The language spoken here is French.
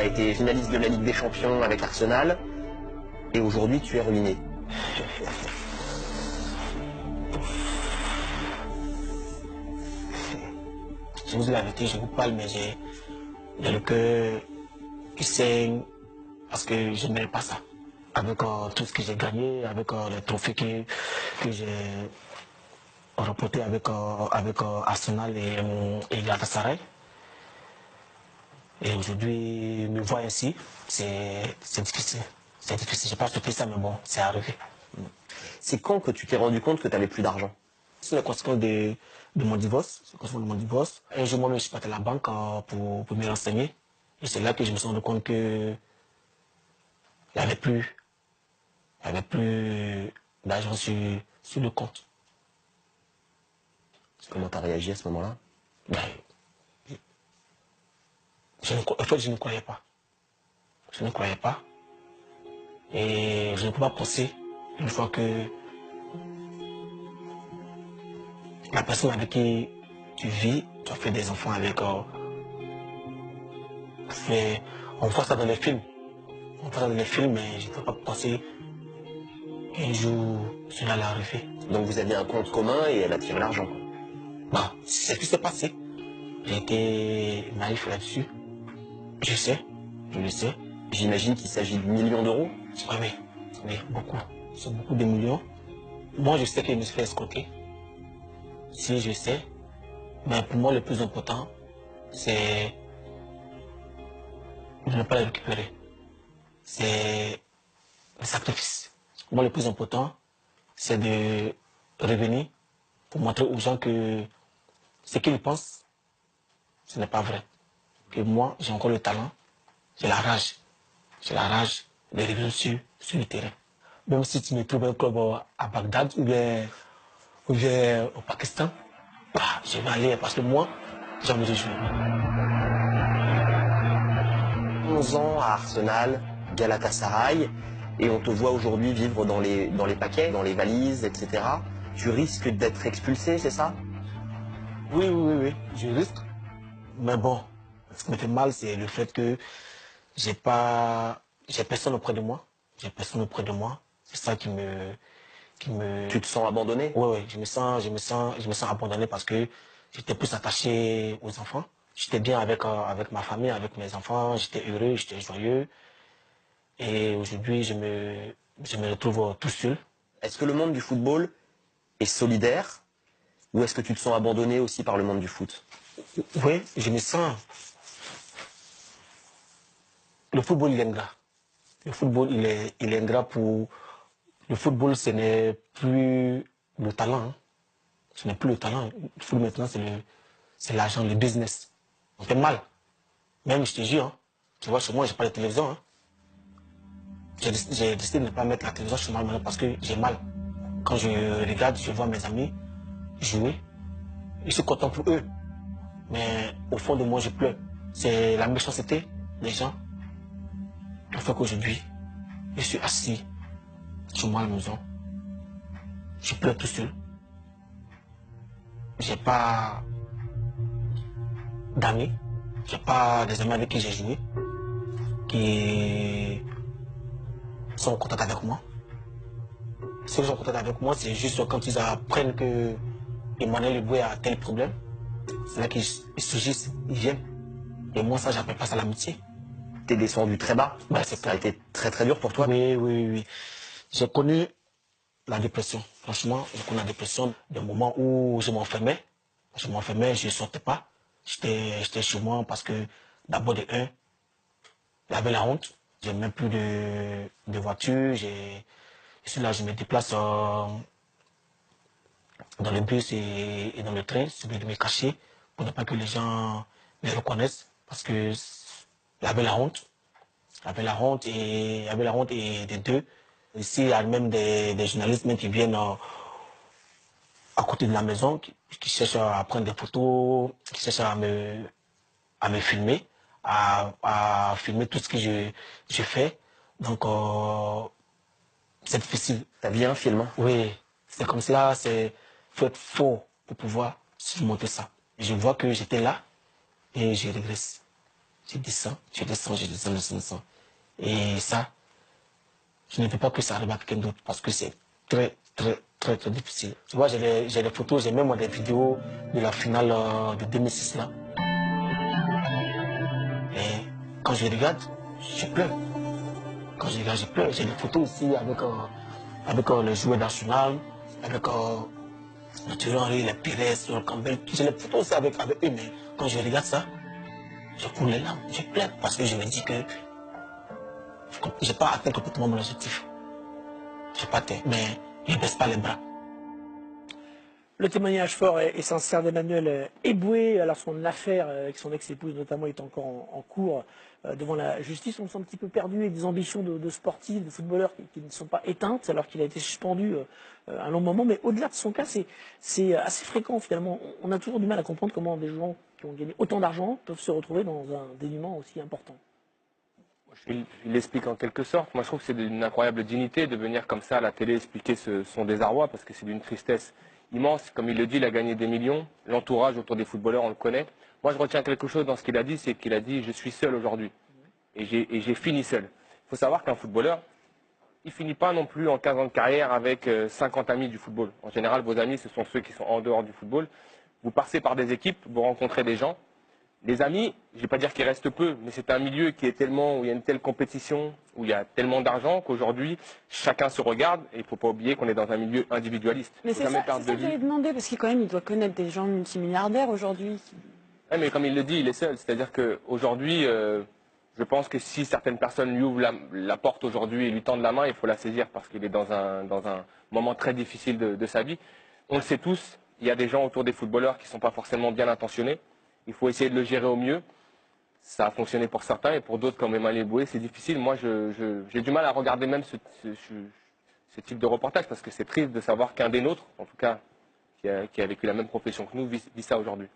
été finaliste de la Ligue des Champions avec Arsenal. Et aujourd'hui, tu es ruiné. Je vous dis la vérité, je vous parle, mais j'ai le cœur qui saigne parce que je ne mérite pas ça. Avec tout ce que j'ai gagné, avec les trophées que j'ai remportés avec Arsenal et Galatasaray. Et aujourd'hui, me voir ainsi, c'est difficile. C'est difficile. Je n'ai pas souhaité ça, mais bon, c'est arrivé. C'est quand que tu t'es rendu compte que tu n'avais plus d'argent? C'est la conséquence de mon divorce. C'est la conséquence de mon divorce. Un jour, moi-même, je suis parti à la banque pour me renseigner. Et c'est là que je me suis rendu compte que il n'y avait plus d'argent sur le compte. Comment tu as réagi à ce moment-là? Ben, en fait, je ne croyais pas. Je ne croyais pas. Et je ne peux pas penser, une fois que la personne avec qui tu vis, tu as fait des enfants avec, on voit ça dans les films. On voit ça dans les films, mais je ne peux pas penser qu'un jour cela allait arriver. Donc vous aviez un compte commun et elle a tiré l'argent. Bon, c'est ce qui s'est passé. J'ai été naïf là-dessus. Je sais, je le sais. J'imagine qu'il s'agit de millions d'euros. Oui, beaucoup. C'est beaucoup de millions. Moi, je sais que je me suis fait escroquer. Si, je sais. Mais pour moi, le plus important, c'est de ne pas les récupérer. C'est le sacrifice. Pour moi, le plus important, c'est de revenir pour montrer aux gens que ce qu'ils pensent, ce n'est pas vrai. Que moi, j'ai encore le talent, j'ai la rage. J'ai la rage de revenir sur le terrain. Même si tu me trouves un club à Bagdad ou bien au Pakistan, bah, je vais aller parce que moi, j'ai envie de jouer. 11 ans à Arsenal, Galatasaray, et on te voit aujourd'hui vivre dans les paquets, dans les valises, etc. Tu risques d'être expulsé, c'est ça? Oui, je risque. Mais bon, ce qui me fait mal, c'est le fait que j'ai personne auprès de moi. J'ai personne auprès de moi. C'est ça qui me. Tu te sens abandonné? Oui, je me sens abandonné parce que j'étais plus attaché aux enfants. J'étais bien avec ma famille, avec mes enfants. J'étais heureux, j'étais joyeux. Et aujourd'hui, je me retrouve tout seul. Est-ce que le monde du football est solidaire ou est-ce que tu te sens abandonné aussi par le monde du foot? Oui, je me sens. Le football, il est ingrat. Le football, il est ingrat pour. Le football, ce n'est plus le talent. Hein. Ce n'est plus le talent. Le football, maintenant, c'est l'argent, le business. On fait mal. Même, je te jure, hein, tu vois, chez moi, j'ai pas de télévision. Hein. J'ai décidé de ne pas mettre la télévision chez moi maintenant parce que j'ai mal. Quand je regarde, je vois mes amis jouer. Je suis content pour eux. Mais au fond de moi, je pleure. C'est la méchanceté des gens qui fait qu'aujourd'hui, je suis assis chez moi à la maison. Je pleure tout seul. J'ai pas d'amis. J'ai pas des amis avec qui j'ai joué qui sont en contact avec moi. Ceux qui sont en contact avec moi, c'est juste quand ils apprennent que Emmanuel Eboué a tel problème. C'est là qu'ils surgissent, ils viennent. Et moi, ça, j'appelle pas ça l'amitié. T'es descendu très bas. Ben, c'est Ça a été très très dur pour toi. Oui. J'ai connu la dépression. Franchement, j'ai connu la dépression. Des moments où je m'enfermais. Je ne sortais pas. J'étais chez moi parce que d'abord de un, il y avait la honte. J'ai même plus de voiture. Je suis là, je me déplace dans le bus et dans le train, c'est de me cacher pour ne pas que les gens me reconnaissent. Parce que il y avait la honte. Il y avait la honte et des deux. Ici, il y a même des journalistes même qui viennent à côté de la maison, qui cherchent à prendre des photos, qui cherchent à me filmer, à filmer tout ce que je fais. Donc, c'est difficile. T'as bien un film. Hein. Oui, c'est comme cela, c'est faut être fort pour pouvoir surmonter ça. Je vois que j'étais là et je régresse. je descends. Et ça, je ne veux pas que ça arrive à quelqu'un d'autre parce que c'est très, très, très, très difficile. Tu vois, j'ai des photos, j'ai même des vidéos de la finale de 2006 là. Et quand je regarde, je pleure. Quand je regarde, je pleure. J'ai des photos aussi avec le joueur national, avec le Thierry Henry, les Pires, le Campbell. J'ai les photos aussi avec eux, mais quand je regarde ça, je coule les larmes, je pleure parce que je me dis que je n'ai pas atteint complètement mon objectif. Je n'ai pas atteint, mais je ne baisse pas les bras. Le témoignage fort et sincère d'Emmanuel Eboué, alors son affaire avec son ex-épouse notamment est encore en cours devant la justice. On se sent un petit peu perdu avec des ambitions de sportifs, de footballeurs qui ne sont pas éteintes alors qu'il a été suspendu un long moment. Mais au-delà de son cas, c'est assez fréquent finalement. On a toujours du mal à comprendre comment des gens qui ont gagné autant d'argent peuvent se retrouver dans un dénuement aussi important. Il l'explique en quelque sorte. Moi, je trouve que c'est d'une incroyable dignité de venir comme ça à la télé expliquer son désarroi parce que c'est d'une tristesse immense. Comme il le dit, il a gagné des millions. L'entourage autour des footballeurs, on le connaît. Moi, je retiens quelque chose dans ce qu'il a dit, c'est qu'il a dit « je suis seul aujourd'hui ». Et j'ai fini seul. Il faut savoir qu'un footballeur, il finit pas non plus en 15 ans de carrière avec 50 amis du football. En général, vos amis, ce sont ceux qui sont en dehors du football. Vous passez par des équipes, vous rencontrez des gens. Les amis, je ne vais pas dire qu'il reste peu, mais c'est un milieu qui est tellement, où il y a une telle compétition, où il y a tellement d'argent qu'aujourd'hui, chacun se regarde et il ne faut pas oublier qu'on est dans un milieu individualiste. Mais c'est ça que j'allais demander, parce qu'il quand même, il doit connaître des gens multimilliardaires aujourd'hui. Ouais, mais comme il le dit, il est seul. C'est-à-dire qu'aujourd'hui, je pense que si certaines personnes lui ouvrent la porte aujourd'hui et lui tendent la main, il faut la saisir parce qu'il est dans un moment très difficile de sa vie. On le sait tous, il y a des gens autour des footballeurs qui ne sont pas forcément bien intentionnés. Il faut essayer de le gérer au mieux. Ça a fonctionné pour certains et pour d'autres comme Emmanuel Eboué, c'est difficile. Moi, j'ai du mal à regarder même ce type de reportage parce que c'est triste de savoir qu'un des nôtres, en tout cas qui a vécu la même profession que nous, vit ça aujourd'hui.